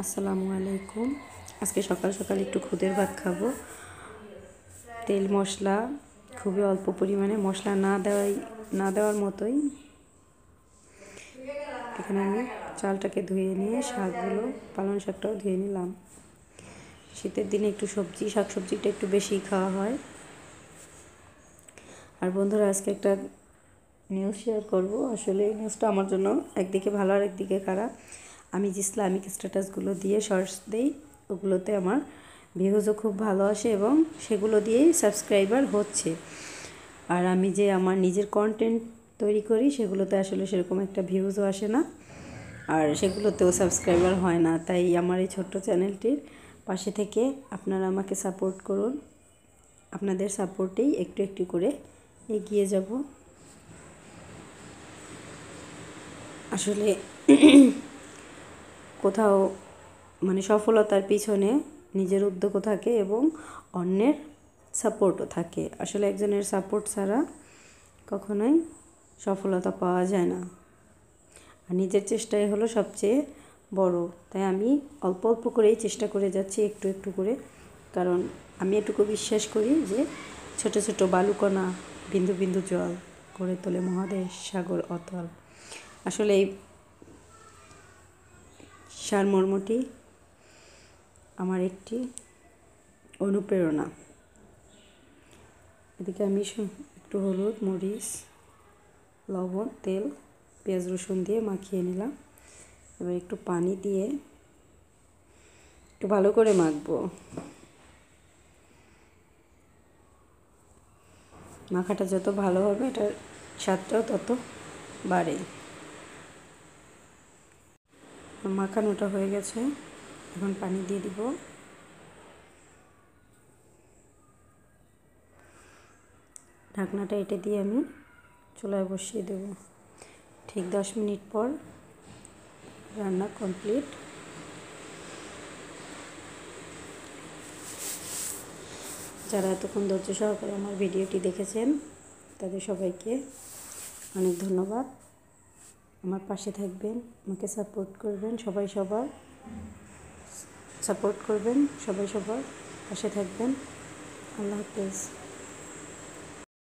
আসসালামু আলাইকুম। আজকে সকাল সকাল একটু খুদের ভাত খাবো। তেল মশলা খুবই অল্প পরিমাণে, মশলা না দেওয়ার মতোই। এখানে আমি চালটাকে ধুয়ে নিয়ে পালং শাকটাও ধুয়ে নিলাম। শীতের দিনে একটু শাকসবজিটা একটু বেশি খাওয়া হয়। আর বন্ধুরা, আজকে একটা নিউজ শেয়ার করবো। আসলে এই নিউজটা আমার জন্য একদিকে ভালো আর একদিকে খারাপ। আমি যে ইসলামিক স্ট্যাটাসগুলো দিয়ে শর্টস দিই, ওগুলোতে আমার ভিউজও খুব ভালো আসে এবং সেগুলো দিয়েই সাবস্ক্রাইবার হচ্ছে। আর আমি যে আমার নিজের কন্টেন্ট তৈরি করি, সেগুলোতে আসলে সেরকম একটা ভিউজও আসে না, আর সেগুলোতেও সাবস্ক্রাইবার হয় না। তাই আমার এই ছোট্ট চ্যানেলটির পাশে থেকে আপনারা আমাকে সাপোর্ট করুন। আপনাদের সাপোর্টেই একটু একটু করে এগিয়ে যাব। আসলে কোথাও সফলতার পিছনে নিজের উদ্যোগও থাকে এবং অন্যের সাপোর্টও থাকে। আসলে একজনের সাপোর্ট ছাড়া কখনোই সফলতা পাওয়া যায় না, আর নিজের চেষ্টাই হলো সবচেয়ে বড়। তাই আমি অল্প অল্প করেই চেষ্টা করে যাচ্ছি, একটু একটু করে। কারণ আমি এটুকু বিশ্বাস করি যে ছোট ছোট বালুকণা বিন্দু বিন্দু জল গড়ে তোলে মহাদেশ সাগর অতল। আসলে এই সারমর্মটি আমার একটি অনুপ্রেরণা। এদিকে আমি একটু হলুদ, মরিচ, লবণ, তেল, পেঁয়াজ রসুন দিয়ে মাখিয়ে নিলাম। এবার একটু পানি দিয়ে একটু ভালো করে মাখবো। মাখাটা যত ভালো হবে, এটার স্বাদটাও তত বাড়ে। মাখানোটা হয়ে গেছে, এখন পানি দিয়ে দিব। ঢাকনাটা এটা দিয়ে আমি চুলায় বসিয়ে দেব। ঠিক 10 মিনিট পর রান্না কমপ্লিট। যারা এতক্ষণ ধৈর্য সহকারে আমার ভিডিওটি দেখেছেন, তাদের সবাইকে অনেক ধন্যবাদ। আমার পাশে থাকবেন, আমাকে সাপোর্ট করবেন, সবাই সবার পাশে থাকবেন। আল্লাহ হাফেজ।